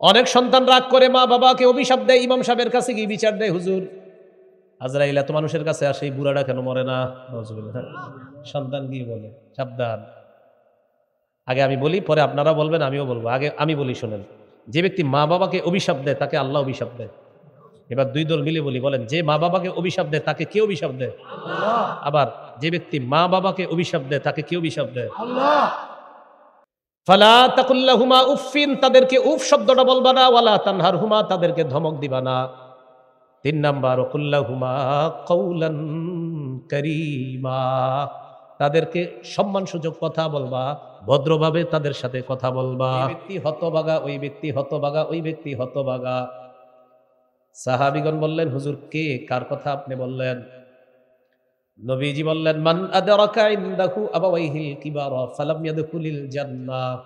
অনেক সন্তান রাগ করে মা বাবাকে অভিশাপ দেয়, ইমাম সাহেবের কাছে গিয়ে বিচার দেয়, হুজুর আজরাইল এত মানুষের কাছে আসে, এই বুড়াটা কেন মরে না? সন্তান গিয়ে বলে সাবধান। আগে আমি বলি, পরে আপনারা বলবেন, আমিও বলবো। আগে আমি বলি, শোনেন। যে ব্যক্তি মা বাবাকে অভিশাপ দেয় তাকে আল্লাহ অভিশাপ দেয়। এবার দুই দল মিলে বলি, বলেন, যে মা বাবাকে অভিশাপ দেয় তাকে কে অভিশাপ দেয়? আবার যে ব্যক্তি মা বাবাকে অভিশাপ দেয় তাকে কে অভিশাপ দেয়? ফালা তাকুল্লাহুমা উফিন, তাদেরকে উফ শব্দটা বলবা না। ওয়ালা তানহারহুমা, তাদেরকে ধমক দিবা না। 3 নাম্বার, ওয়াকুল্লাহুমা কাওলান কারীমা, তাদেরকে সম্মানসূচক কথা বলবা, ভদ্রভাবে তাদের সাথে কথা বলবা। এই ব্যক্তি হতভাগা, ওই ব্যক্তি হতভাগা, ওই ব্যক্তি হতভাগা। সাহাবীগণ বললেন, হুজুর কে, কার কথা আপনি বললেন? নবীজি বললেন, মান আদরাকা ইনদাহু আবাওয়াইহিল কিবারা ফালাম ইয়াদখুলিল জান্নাহ,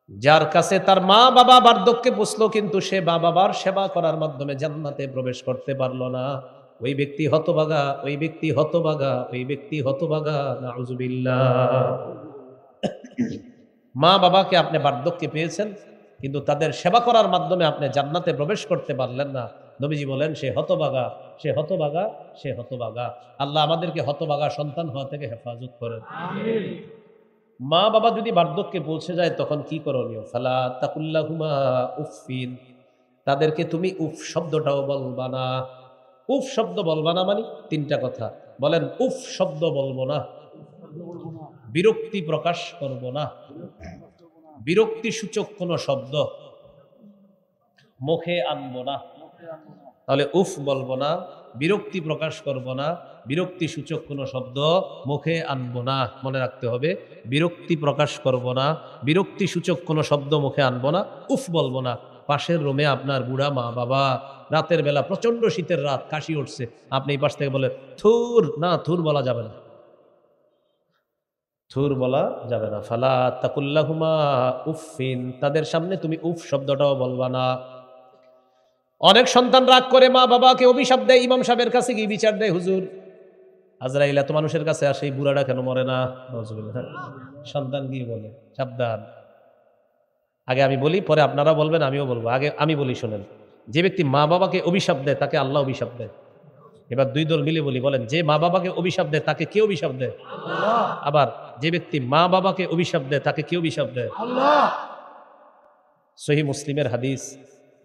যার কাছে তার মা বাবা বার্ধক্যে পৌঁছলো কিন্তু সে মা বাবার সেবা করার মাধ্যমে জান্নাতে প্রবেশ করতে পারলো না, ওই ব্যক্তি হতভাগা, ওই ব্যক্তি হতভাগা, ওই ব্যক্তি হতভাগা। নাউযুবিল্লাহ। মা বাবাকে আপনি বার্ধক্যে পেয়েছেন কিন্তু তাদের সেবা করার মাধ্যমে আপনি জান্নাতে প্রবেশ করতে পারলেন না, নবীজি বলেন সে হতভাগা, সে হতভাগা, সে হতভাগা। আল্লাহ আমাদেরকে হতভাগা সন্তান হওয়া থেকে হেফাজত করেন। আমিন। মা বাবা যদি বার্ধক্যে পৌঁছে যায় তখন কি করণীয়? ফালা তাকুল্লাহুমা উফিন, তাদেরকে তুমি উফ শব্দটাও বলবা না। উফ শব্দ বলবা না মানে 3টা কথা বলেন। উফ শব্দ বলবো না, বিরক্তি প্রকাশ করব না, বিরক্তি সূচক কোন শব্দ মুখে আনবো না। তাহলে উফ বলবো না, বিরক্তি প্রকাশ করব না, বিরক্তি সূচক কোনো শব্দ মুখে আনবো না। মনে রাখতে হবে, বিরক্তি প্রকাশ করব না, বিরক্তি সূচক কোনো শব্দ মুখে আনবো না, উফ বলবো না। পাশের রুমে আপনার বুড়া মা বাবা, রাতের বেলা প্রচন্ড শীতের রাত, কাশি উঠছে, আপনি এই পাশ থেকে বলে থুর, না থুর বলা যাবে না, থুর বলা যাবে না। ফালা তাকুল্লাহুমা উফিন, তাদের সামনে তুমি উফ শব্দটাও বলবা না। অনেক সন্তান রাগ করে মা বাবাকে অভিশাপ দেয়, ইমাম সাহেবের কাছে গিয়ে বিচার দেয়, হুজুর আজরাইল এত মানুষের কাছে আসে, এই বুড়াটা কেন মরে না? সন্তান গিয়ে বলে সাবধান। আগে আমি বলি, পরে আপনারা বলবেন, আমিও বলবো। আগে আমি বলি, শোনেন। যে ব্যক্তি মা বাবাকে অভিশাপ দেয় তাকে আল্লাহ অভিশাপ দেয়। এবার দুই দল মিলে বলি, বলেন, যে মা বাবাকে অভিশাপ দেয় তাকে কে অভিশাপ দেয়? আবার যে ব্যক্তি মা বাবাকে অভিশাপ দেয় তাকে কে অভিশাপ দেয়? সহিহ মুসলিমের হাদিস,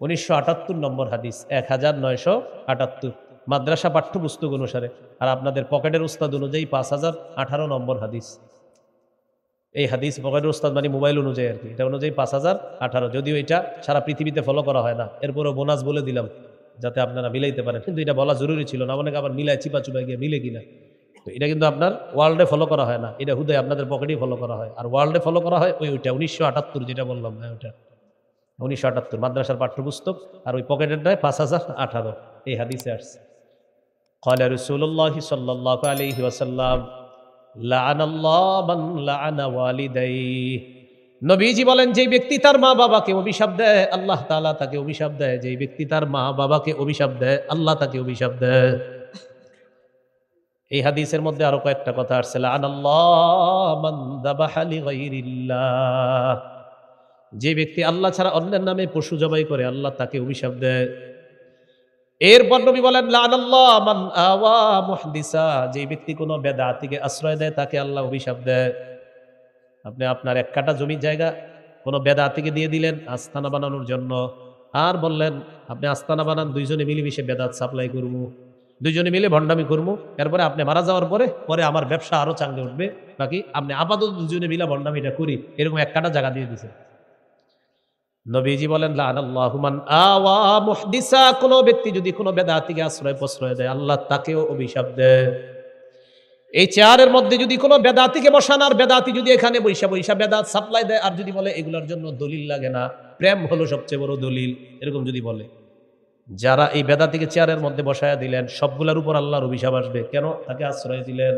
1978 নম্বর হাদিস, 1978 মাদ্রাসা পাঠ্যপুস্তক অনুসারে, আর আপনাদের পকেটের উস্তাদ অনুযায়ী 5018 নম্বর হাদিস। এই হাদিস পকেটের উস্তাদ মানে মোবাইল অনুযায়ী আর কি, এটা অনুযায়ী 5018। যদিও এটা সারা পৃথিবীতে ফলো করা হয় না, এরপরও বোনাস বলে দিলাম যাতে আপনারা মিলাইতে পারেন, কিন্তু এটা বলা জরুরি ছিল না, অনেকে আবার মিলায় চিপা চুপায় গিয়ে মিলে কিনা। তো এটা কিন্তু আপনার ওয়ার্ল্ডে ফলো করা হয় না, এটা হুদয় আপনাদের পকেটেই ফলো করা হয়। আর ওয়ার্ল্ডে ফলো করা হয় ওইটা 1978 যেটা বললাম, হ্যাঁ ওইটা 1978 মাদ্রাসার পাঠ্যপুস্তক, আর ওই পকেটেরটায় 5018 এই হাদিসে আসছে। ক্বালা রাসূলুল্লাহ সাল্লাল্লাহু আলাইহি ওয়াসাল্লাম, লাআনাল্লাহু মান লাআনা ওয়ালিদাইহি, নবীজি বলেন, যে ব্যক্তি তার মা বাবাকে অভিশাপ দেয় আল্লাহ তাআলা তাকে অভিশাপ দেয়। যে ব্যক্তি তার মা বাবাকে অভিশাপ দেয় আল্লাহ তাকে অভিশাপ দেয়। এই হাদিসের মধ্যে আরো কয়েকটা কথা আসছে। লাআনাল্লাহু মান যাবাহা লিগাইরিল্লাহ, যে ব্যক্তি আল্লাহ ছাড়া অন্যের নামে পশু জবাই করে আল্লাহ তাকে অভিশাপ দেয়। এরপর নবী বলেন, লাআনাল্লাহু মান আওয়া মুহদিসা, যে ব্যক্তি কোনো বেদাতিকে আশ্রয় দেয় তাকে আল্লাহ অভিশাপ দেয়। আপনি আপনার 1 কাঠা জমি জায়গা কোনো বেদাতিকে দিয়ে দিলেন আস্তানা বানানোর জন্য, আর বললেন আপনি আস্তানা বানান, দুইজনে মিলেমিশে বেদাত সাপ্লাই করবো, দুইজনে মিলে ভণ্ডামি করবো, এরপরে আপনি মারা যাওয়ার পরে আমার ব্যবসা আরো চাঙ্গে উঠবে, বাকি আপনি আপাতত দুজনে মিলে ভণ্ডামিটা করি, এরকম 1 কাঠা জায়গা দিয়ে দিছে। নবীজি বলেন, লাআনাল্লাহু মান আওয়া মুহদিসা, কোনো ব্যক্তি যদি কোনো বেদাতিকে আশ্রয় প্রশ্রয় দেয় আল্লাহ তাকেও অভিশাপ দেয়। এই চেয়ারের মধ্যে যদি কোনো বেদাতিকে বসান, আর বেদাতি যদি এখানে বৈশা বৈশা বেদাত সাপ্লাই দেয়, আর যদি বলে এগুলোর জন্য দলিল লাগে না, প্রেম হলো সবচেয়ে বড় দলিল, এরকম যদি বলে, যারা এই বেদাতিকে চেয়ারের মধ্যে বসায়া দিলেন সবগুলোর উপর আল্লাহর অভিশাপ আসবে। কেন? তাকে আশ্রয় দিলেন।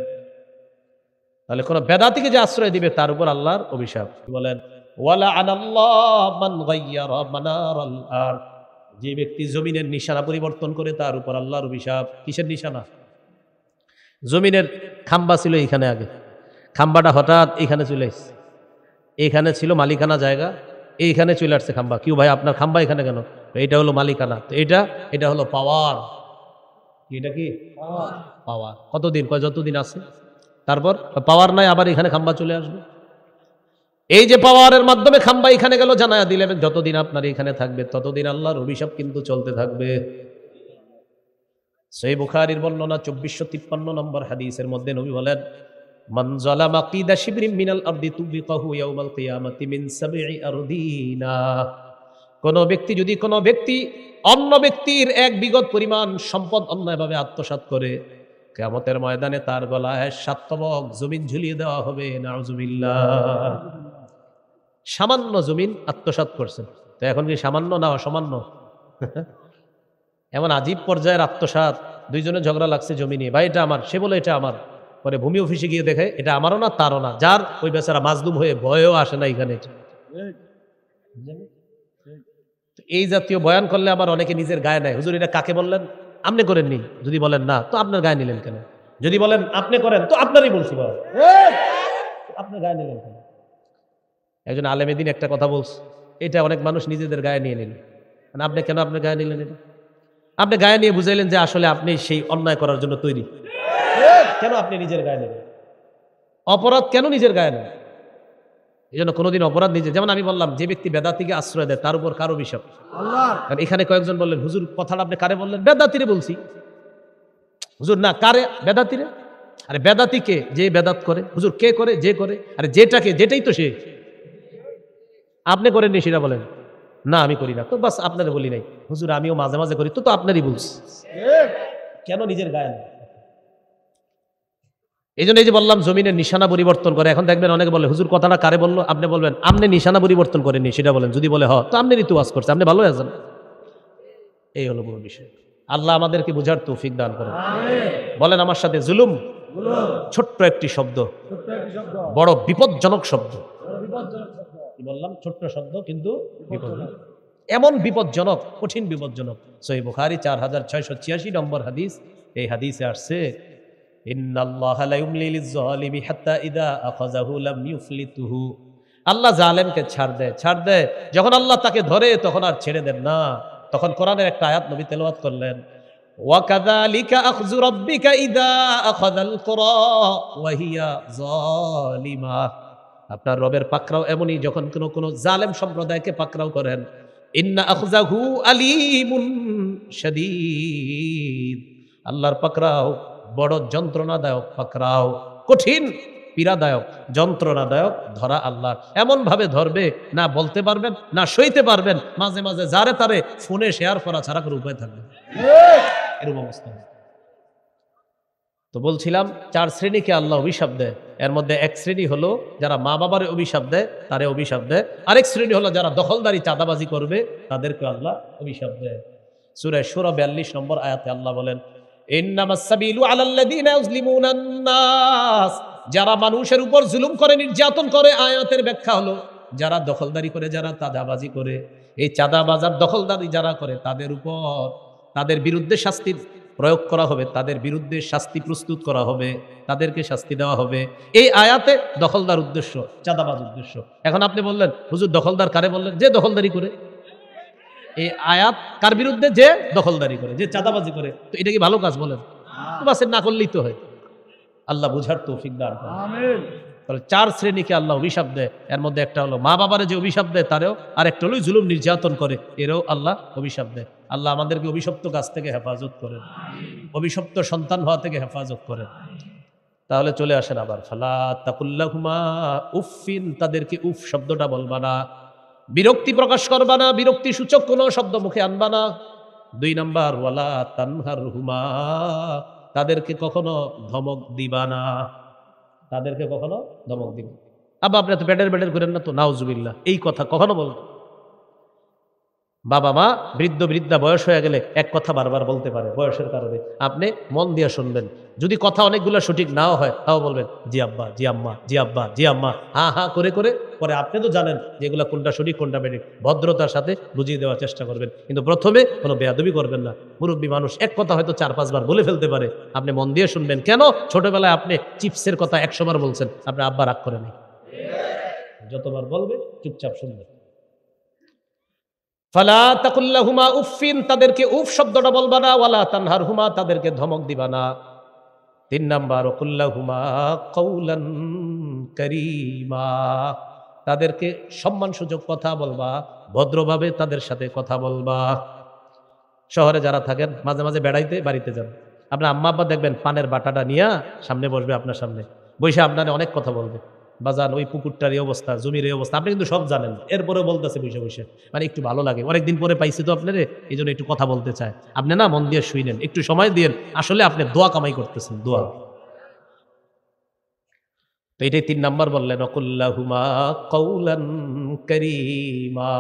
তাহলে কোন বেদাতিকে যে আশ্রয় দিবে তার উপর আল্লাহর অভিশাপ। বলেন, ওয়ালাআনাল্লাহু মান গায়্যারা মানারাল আরদ, যে ব্যক্তি জমিনের নিশানা পরিবর্তন করে তার উপর আল্লাহর অভিশাপ। কিসের নিশানা? জমিনের খাম্বা ছিল এখানে, আগে খাম্বাটা হঠাৎ এখানে চলে এসেছে, এখানে ছিল মালিকানা জায়গা, এইখানে চলে আসছে খাম্বা। কিউ ভাই আপনার খাম্বা এখানে কেন? এইটা হলো মালিকানা। তো এটা হলো পাওয়ার। এটা কি পাওয়ার? কতদিন? যতদিন আছে। তারপর পাওয়ার নাই আবার এখানে খাম্বা চলে আসবে। এই যে পাওয়ারের মাধ্যমে খাম্বা এখানে গেল জানায়া দিলেন, যতদিন আপনার এখানে থাকবে ততদিন আল্লাহর অভিশাপ কিন্তু চলতে থাকবে। সহিহ বুখারীর বর্ণনা 2453 নম্বর হাদিসের মধ্যে নবী বলেন, মান যালামা কিদা শিবরিন মিনাল আরদি তুবিকাহু ইয়াউমাল কিয়ামাতি মিন সাবঈ আরদিনা। কোন ব্যক্তি অন্য ব্যক্তির এক বিগত পরিমাণ সম্পদ অন্যায়ভাবে আত্মসাৎ করে, কিয়ামতের ময়দানে তার গলায় 7 তবক জমিন ঝুলিয়ে দেওয়া হবে। নাউজুবিল্লাহ। সামান্য জমিন আত্মসাৎ করছেন, তো এখন কি সামান্য না অসামান্য? এমন আজীব পর্যায়ের আত্মসাৎ, দুইজনে ঝগড়া লাগছে জমি নিয়ে, ভাই এটা আমার, সে বলে এটা আমার। পরে ভূমি অফিসে গিয়ে দেখে এটা আমারও না তারও না, যার ওই বেচারা মাজলুম হয়ে ভয়েও আসে না এখানে। এই জাতীয় বয়ান করলে আবার অনেকে নিজের গায়ে নেয়, হুজুর এটা কাকে বললেন? আপনি করেননি। যদি বলেন না, তো আপনার গায়ে নিলেন কেন? যদি বলেন আপনি করেন, তো আপনারই বলছি, আপনার গায়ে নিলেন কেন? একজন আলেমে দিন একটা কথা বলছে, এটা অনেক মানুষ নিজেদের গায়ে নিয়ে নিল। আপনি কেন আপনার গায়ে নিলেন? এটা আপনি গায়ে নিয়ে বুঝাইলেন যে আসলে আপনি সেই অন্যায় করার জন্য তৈরি। কেন আপনি নিজের গায়ে নেবেন? অপরাধ কেন নিজের গায়ে নেন? এই জন্য কোনোদিন অপরাধ নিজে, যেমন আমি বললাম, যে ব্যক্তি বেদাতিকে আশ্রয় দেয় তার উপর কার অভিশাপ? কারণ এখানে কয়েকজন বললেন, হুজুর কথাটা আপনি কারে বললেন? বেদাতিরে বলছি। হুজুর না, কারে? বেদাতিরে। আরে বেদাতিকে যে বেদাত করে। হুজুর কে করে? যে করে। আরে যেটাই তো সে। আপনি করেননি সেটা বলেন না, আমি করি না, তো বাস আপনারে বলি নাই। হুজুর আমিও মাঝে মাঝে করি, তো আপনারই বলছি। কেন নিজের গায়ে নেন? এই জন্য এই যে বললাম জমিনের নিশানা পরিবর্তন করে। এখন দেখবেন অনেকে বলে, হুজুর কথাটা কারে বললো? আপনি বলবেন আপনি নিশানা পরিবর্তন করেননি, সেটা বলেন। যদি বলে তো আপনি ঋতু ওয়াজ করছে, আপনি ভালো আছেন। এই হলো পুরো বিষয়। আল্লাহ আমাদেরকে বুঝার তৌফিক দান করেন। বলেন আমার সাথে, জুলুম ছোট্ট একটি শব্দ, বড় বিপজ্জনক শব্দ। বললাম ছোট্ট শব্দ, কিন্তু এমন বিপজ্জনক, কঠিন বিপজ্জনক। সহিহ বুখারী 4686 নম্বর হাদিস। এই হাদিসে আসছে, আল্লাহ জালেমকে ছাড় দেয়, যখন আল্লাহ তাকে ধরে তখন আর ছেড়ে দেন না। তখন কোরআনের একটা আয়াত নবী তেলাওয়াত করলেন, ওয়াকাযালিকা আখযু রাব্বিকা ইযা আখাযাল কুরা ওয়া হিয়া যালিমা। আপনার রবের পাকড়াও এমনই, যখন কোন জালেম সম্প্রদায়কে পাকড়াও করেন। ইন্না আখযাহু আলীমুন শাদীদ। আল্লাহর পাকড়াও বড় যন্ত্রণাদায়ক পাকড়াও, কঠিন পীড়াদায়ক যন্ত্রণাদায়ক ধরা। আল্লাহ এমন ভাবে ধরবে, না বলতে পারবেন না সইতে পারবেন। মাঝে মাঝে যারে তারে ফোনে শেয়ার করা ছাড়া কোনো উপায় থাকবে, এরকম অবস্থা। তো বলছিলাম 4 শ্রেণীকে আল্লাহ অভিশাপ দেয়। এর মধ্যে এক শ্রেণী হলো যারা মা বাবার অভিশাপ দেয়, তারে অভিশাপ দেয়। আরেক শ্রেণী হলো যারা দখলদারি চাঁদাবাজি করবে, তাদেরকে আল্লাহ অভিশাপ দেয়। সূরা শূরা 42 নম্বর আয়াতে আল্লাহ বলেন, ইন্নামাস সাবিলু আলাল্লাযীনা ইউযলিমুনান নাস। যারা মানুষের উপর জুলুম করে, নির্যাতন করে। আয়াতের ব্যাখ্যা হলো যারা দখলদারি করে, যারা চাঁদাবাজি করে। এই চাঁদাবাজার দখলদারি যারা করে, তাদের উপর, তাদের বিরুদ্ধে শাস্তি প্রয়োগ করা হবে, তাদের বিরুদ্ধে শাস্তি প্রস্তুত করা হবে, তাদেরকে শাস্তি দেওয়া হবে। এই আয়াতে দখলদার উদ্দেশ্য, চাঁদাবাজ উদ্দেশ্য। এখন আপনি বললেন, হুজুর দখলদার কারে বললেন? যে দখলদারি করে। এই আয়াত কার বিরুদ্ধে? যে দখলদারি করে, যে চাঁদাবাজি করে। তো এটা কি ভালো কাজ বলেন? তো বাস না করলেই তো হয়। আল্লাহ বুঝার তৌফিক দান করেন। আমিন। তাহলে 4 শ্রেণীকে আল্লাহ অভিশাপ দেয়। এর মধ্যে একটা হলো মা বাবারে যে অভিশাপ দেয় তারেও, আর একটা হলো জুলুম নির্যাতন করে, এরও আল্লাহ অভিশাপ দেয়। আল্লাহ আমাদেরকে অভিশপ্ত কাজ থেকে হেফাজত করেন, অভিশপ্ত সন্তান হওয়া থেকে হেফাজত করেন। তাহলে চলে আসেন আবার, ফালা তাকুল্লাহুমা উফিন। তাদেরকে উফ শব্দটা বলবা না, বিরক্তি প্রকাশ করবা না, বিরক্তি সূচক কোনো শব্দ মুখে আনবা না। 2 নাম্বার, ওয়ালা তানহারহুমা। তাদেরকে কখনো ধমক দিবা না, তাদেরকে কখনো ধমক দিবা। আবার আপনি তো ব্যাটার করেন না তো, নাউজুবিল্লাহ। এই কথা কখনো বলবেন। বাবা মা বৃদ্ধ বৃদ্ধা বয়স হয়ে গেলে এক কথা বারবার বলতে পারে বয়সের কারণে, আপনি মন দিয়ে শুনবেন। যদি কথা অনেকগুলো সঠিক নাও হয়, তাও বলবেন জি আব্বা, জি আম্মা, জি আব্বা, জি আম্মা, হা হা করে করে। পরে আপনি তো জানেন যেগুলো কোনটা সঠিক কোনটা বেঠিক, ভদ্রতার সাথে বুঝিয়ে দেওয়ার চেষ্টা করবেন। কিন্তু প্রথমে কোনো বেয়াদবি করবেন না। মুরব্বী মানুষ এক কথা হয়তো 4-5 বার বলে ফেলতে পারে, আপনি মন দিয়ে শুনবেন। কেন? ছোটবেলায় আপনি চিপসের কথা 100 বার বলছেন, আপনার আব্বা রাগ করে নেই। যতবার বলবে চুপচাপ শুনবেন। ফালা তাকুল লাহুমা উফিন, তাদেরকে উফ শব্দটা বলবা না, ওয়ালা তানহারহুমা, তাদেরকে ধমক দিবা না। 3 নাম্বার ওয়াকুল লাহুমা কাওলান কারীমা, তাদেরকে সম্মানসূচক কথা বলবা, ভদ্রভাবে তাদের সাথে কথা বলবা। শহরে যারা থাকেন মাঝে মাঝে বেড়াইতে বাড়িতে যান, আপনার আম্মা আব্বা দেখবেন পানের বাটাটা নিয়ে সামনে বসবে, আপনার সামনে বসে আপনার অনেক কথা বলবে, বাজান ওই পুকুরটার এই অবস্থা, জমির এই অবস্থা, আপনি কিন্তু সব জানেন, এরপরে বলতেছে বসে বসে, মানে একটু ভালো লাগে, অনেকদিন পরে পাইছি তো আপনারে, এই জন্য একটু কথা বলতে চায়। আপনি না মন দিয়ে শুইনেন, একটু সময় দিয়ে, আসলে আপনি দোয়া কামাই করতেছেন, দোয়া। তো এটাই 3 নাম্বার বললেন, ওয়াকুল্লাহুমা কাওলান কারীমা,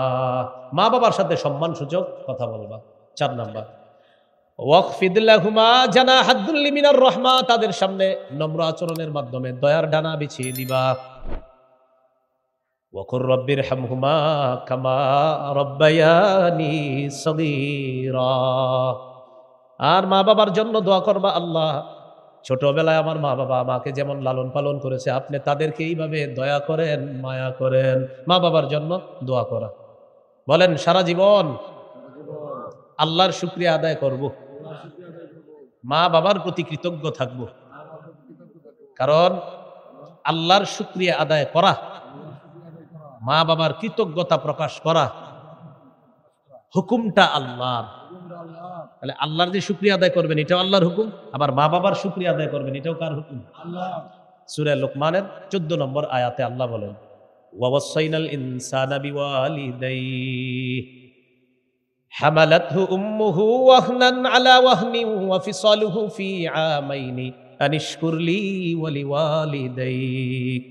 মা বাবার সাথে সম্মানসূচক কথা বলবা। 4 নাম্বার ওয়াকফিদ লাহুমা জানাহাদ দুল্লি মিনার রাহমা, তাদের সামনে নম্র আচরণের মাধ্যমে দয়ার ডানা বিছিয়ে দিবা। ওয়াকুর রব্বিরহামহুমা কামা রব্বায়ানি সগীরা, আর মা বাবার জন্য দোয়া করবা, আল্লাহ ছোটবেলায় আমার মা বাবা আমাকে যেমন লালন পালন করেছে, আপনি তাদেরকে এইভাবে দয়া করেন, মায়া করেন। মা বাবার জন্য দোয়া করা। বলেন সারা জীবন আল্লাহর শুকরিয়া আদায় করব, মা বাবার প্রতি কৃতজ্ঞ থাকব, কারণ আল্লাহর শুকরিয়া আদায় করা, মা বাবার কৃতজ্ঞতা প্রকাশ করা, হুকুমটা আল্লাহর। তাহলে আল্লাহর যে শুকরিয়া আদায় করবেন এটাও আল্লাহর হুকুম, আবার মা বাবার শুকরিয়া আদায় করবেন এটাও কার হুকুম? আল্লাহ। সূরা লুকমানের 14 নম্বর আয়াতে আল্লাহ বলেন, ওয়াওয়াসাইনাল ইনসানা বিওয়ালিদাইহি হামালাতহু উম্মুহু ওয়াহনান আলা ওয়াহনিন ওয়া ফিসালুহু ফি আমাইনি আনিশকুর লি ওয়া লিওয়ালিদাইক।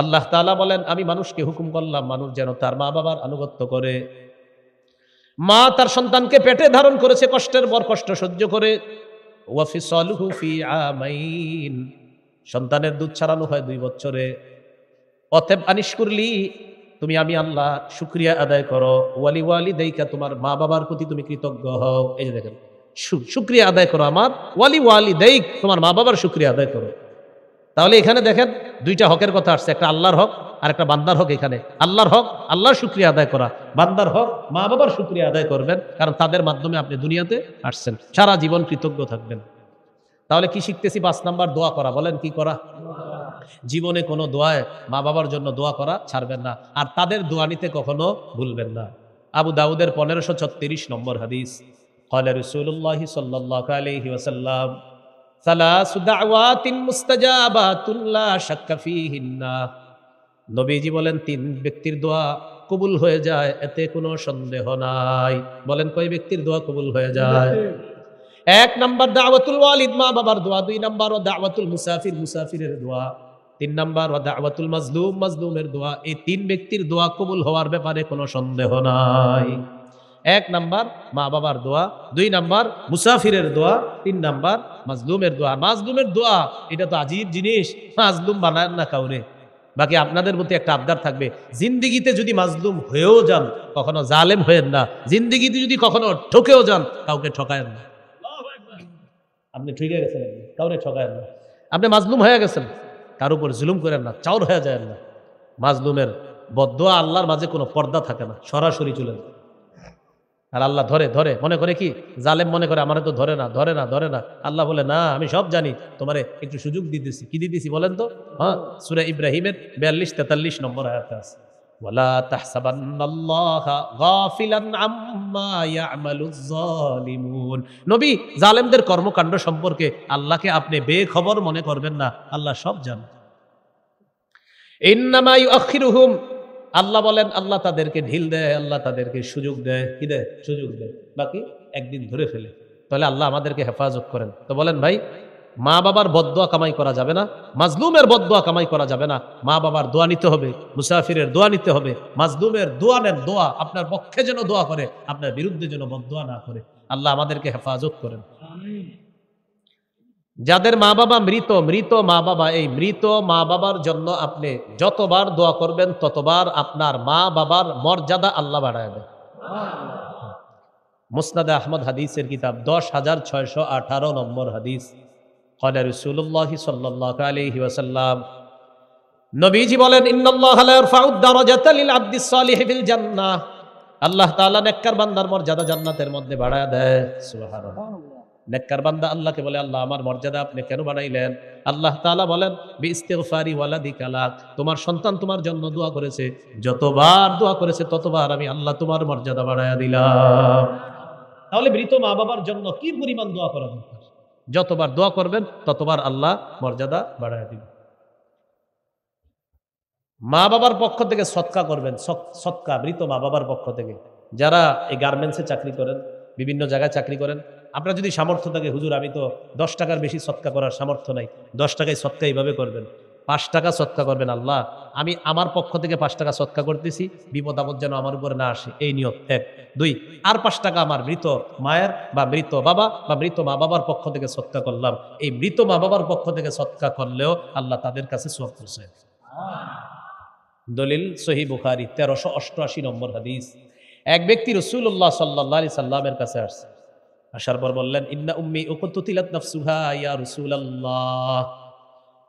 আল্লাহ তাআলা বলেন, আমি মানুষকে হুকুম করলাম মানুষ যেন তার মা বাবার আনুগত্য করে। মা তার সন্তানকে পেটে ধারণ করেছে, কষ্টের পর কষ্ট সহ্য করে। ওয়া ফিসালুহু ফি আমাইন, সন্তানের দুধ ছাড়ানো হয় 2 বছরে। অতএব আনিশকুরলি, তুমি আমি আল্লাহ শুকরিয়া আদায় করো। ওয়ালি ওয়ালিদাইকা, তোমার মা বাবার প্রতি তুমি কৃতজ্ঞ হও। এই যে দেখেন, শুকরিয়া আদায় করো আমার, ওয়ালি ওয়ালিদাইক, তোমার মা বাবার শুকরিয়া আদায় করো। তাহলে এখানে দেখেন 2টা হকের কথা আসছে, একটা আল্লাহর হক আর একটা বান্দার হক। এখানে আল্লাহর হক আল্লাহর শুকরিয়া আদায় করা, বান্দার হক মা বাবার শুকরিয়া আদায় করবেন, কারণ তাদের মাধ্যমে আপনি দুনিয়াতে আসছেন, সারা জীবন কৃতজ্ঞ থাকবেন। তাহলে কি শিখতেছি? 5 নাম্বার দোয়া করা। বলেন কি করা? জীবনে কোনো দোয়ায় মা বাবার জন্য দোয়া করা ছাড়বেন না, আর তাদের দোয়া নিতে কখনো ভুলবেন না। আবু দাউদের 1536 নম্বর হাদিস, ক্বালা রাসূলুল্লাহ সাল্লাল্লাহু আলাইহি ওয়াসাল্লাম, সালাসু দাওয়াতিন মুস্তাজাবাতুন লা শাক্কা ফীহিন্না। নবীজি বলেন 3 ব্যক্তির দোয়া কবুল হয়ে যায়, এতে কোনো সন্দেহ নাই। বলেন কয় ব্যক্তির দোয়া কবুল হয়ে যায়? 1 নাম্বার দাওয়াতুল ওয়ালিদ, মা বাবার দোয়া। 2 নাম্বার ও দাওয়াতুল মুসাফির, মুসাফিরের দোয়া। 3 নাম্বার ও দাওয়াতুল মাজলুম, মাজলুমের দোয়া। এই 3 ব্যক্তির দোয়া কবুল হওয়ার ব্যাপারে কোনো সন্দেহ নাই। 1 নাম্বার মা বাবার দোয়া, 2 নাম্বার মুসাফিরের দোয়া, 3 নাম্বার মাজলুমের দোয়া। মাজলুমের দোয়া এটা তো আজীব জিনিস, মাজলুম বানায় না কাউরে। বাকি আপনাদের প্রতি একটা আবদার থাকবে, জিন্দিগিতে যদি মাজলুম হয়েও যান কখনো জালেম হয়েন না, জিন্দিগিতে যদি কখনো ঠকেও যান কাউকে ঠকায়েন না। আপনি ঠিক হয়ে গেছেন, কাউরে ঠকায়েন না। আপনি মাজলুম হয়ে গেছেন, কার উপর জুলুম করেন না, চাউর হয়ে যায় না। মাজলুমের বদদোয়া আল্লাহর মাঝে কোনো পর্দা থাকে না, সরাসরি চলে যায়। আর আল্লাহ ধরে ধরে মনে করে কি, জালেম মনে করে আমারে তো ধরে না, ধরে না, ধরে না। আল্লাহ বলে, না আমি সব জানি, তোমারে একটু সুযোগ দিতেছি। কি দিতেছি বলেন তো? হ্যাঁ, সূরা ইব্রাহিমের 42-43 নম্বর আয়াতে আছে, ওয়ালা তাহসাবান্নাল্লাহা গাফিলান আম্মা ইয়ামালুজ জালিমুন। নবী, জালেমদের কর্মকাণ্ড সম্পর্কে আল্লাহকে আপনি বেখবর মনে করবেন না, আল্লাহ সব জানেন। ইন্নামা ইউআখিরুহুম, আল্লাহ বলেন আল্লাহ তাদেরকে ঢিল দেয়, আল্লাহ তাদেরকে সুযোগ দেয়। কি দেয়? সুযোগ দেয়, বাকি একদিন ধরে ফেলে। তাহলে আল্লাহ আমাদেরকে হেফাজত করেন। তো বলেন ভাই, মা বাবার বদদোয়া কামাই করা যাবে না, মাজলুমের বদদোয়া কামাই করা যাবে না। মা বাবার দোয়া নিতে হবে, মুসাফিরের দোয়া নিতে হবে, মাজলুমের দোয়া নেন। দোয়া আপনার পক্ষে যেন দোয়া করে, আপনার বিরুদ্ধে যেন বদদোয়া না করে। আল্লাহ আমাদেরকে হেফাজত করেন। যাদের মা বাবা মৃত, মৃত মা বাবা, এই মৃত মা বাবার জন্য আপনি যতবার দোয়া করবেন ততবার আপনার মা বাবার মর্যাদা আল্লাহ বাড়ায় দেয়। মুসনাদে আহমদ হাদিসের কিতাব 10,618 নম্বর হাদিস, ক্বালা রাসূলুল্লাহ সাল্লাল্লাহু আলাইহি ওয়াসাল্লাম, নবীজি বলেন, ইন্নাল্লাহা লা ইয়ারফাউদ দারাজাতা লিল আবদিস সালিহি ফিল জান্নাহ। আল্লাহ তাআলা নেককার বান্দার মর্যাদা জান্নাতের মধ্যে বাড়ায় দেয়। সুবহানাল্লাহ। নেককার বান্দা আল্লাহকে বলে, আল্লাহ আমার মর্যাদা আপনি কেন বাড়াইলেন? আল্লাহ তাআলা বলেন, বিইস্তিগফারি ওয়ালাদিকা লাক, তোমার সন্তান তোমার জন্য দোয়া করেছে, যতবার দোয়া করেছে ততবার আমি আল্লাহ তোমার মর্যাদা বাড়ায়া দিলাম। তাহলে মৃত মা বাবার জন্য কি পরিমাণ দোয়া করা দরকার? যতবার দোয়া করবেন ততবার আল্লাহ মর্যাদা বাড়ায়া দিবেন। মা বাবার পক্ষ থেকে সৎকা করবেন, সৎকা মৃত মা বাবার পক্ষ থেকে। যারা এই গার্মেন্টসে চাকরি করেন, বিভিন্ন জায়গায় চাকরি করেন, আপনার যদি সামর্থ্য থাকে, হুজুর আমি তো 10 টাকার বেশি সৎকা করার সামর্থ্য নাই, 10 টাকায় সৎকা এইভাবে করবেন, 5 টাকা সৎকা করবেন। আল্লাহ আমি আমার পক্ষ থেকে 5 টাকা সৎকা করতেছি, বিপদ আপদ যেন আমার উপরে না আসে, এই নিয়ত 1। 2, আর 5 টাকা আমার মৃত মায়ের বা মৃত বাবা বা মৃত মা বাবার পক্ষ থেকে সৎকা করলাম। এই মৃত মা বাবার পক্ষ থেকে সৎকা করলেও আল্লাহ তাদের কাছে সওয়াব পৌঁছে। দলিল সহিহ বুখারী 1388 নম্বর হাদিস। এক ব্যক্তি রাসূলুল্লাহ সাল্লাল্লাহু আলাইহি সাল্লামের কাছে আসছে, আসার পর বললেন, ইন্না উম্মি উকতুতিলাত নাফসুহা ইয়া রাসূলুল্লাহ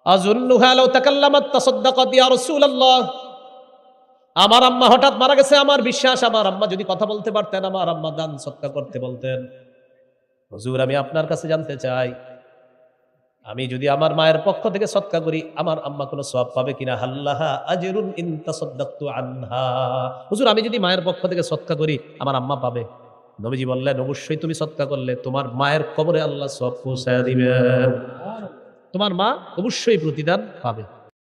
আযুন্নুহা লাউ তাকাল্লামাত তাসাদ্দাকাত ইয়া রাসূলুল্লাহ। আমার আম্মা হঠাৎ মারা গেছে, আমার বিশ্বাস আমার আম্মা যদি কথা বলতে পারতেন, আমার আম্মা দান সদকা করতে বলতেন। হুজুর আমি আপনার কাছে জানতে চাই, আমি যদি আমার মায়ের পক্ষ থেকে সৎকা করি, আমার আম্মা কোনো সওয়াব পাবে কিনা? হাল্লাহা আজরুন ইন তাসাদদাকতু আনহা। হুজুর আমি যদি মায়ের পক্ষ থেকে সৎকা করি, আমার আম্মা পাবে? নবীজি বললেন, অবশ্যই তুমি সৎকা করলে তোমার মায়ের কবরে আল্লাহ সওয়াব পৌঁছায়া দিবেন, তোমার মা অবশ্যই প্রতিদান পাবে।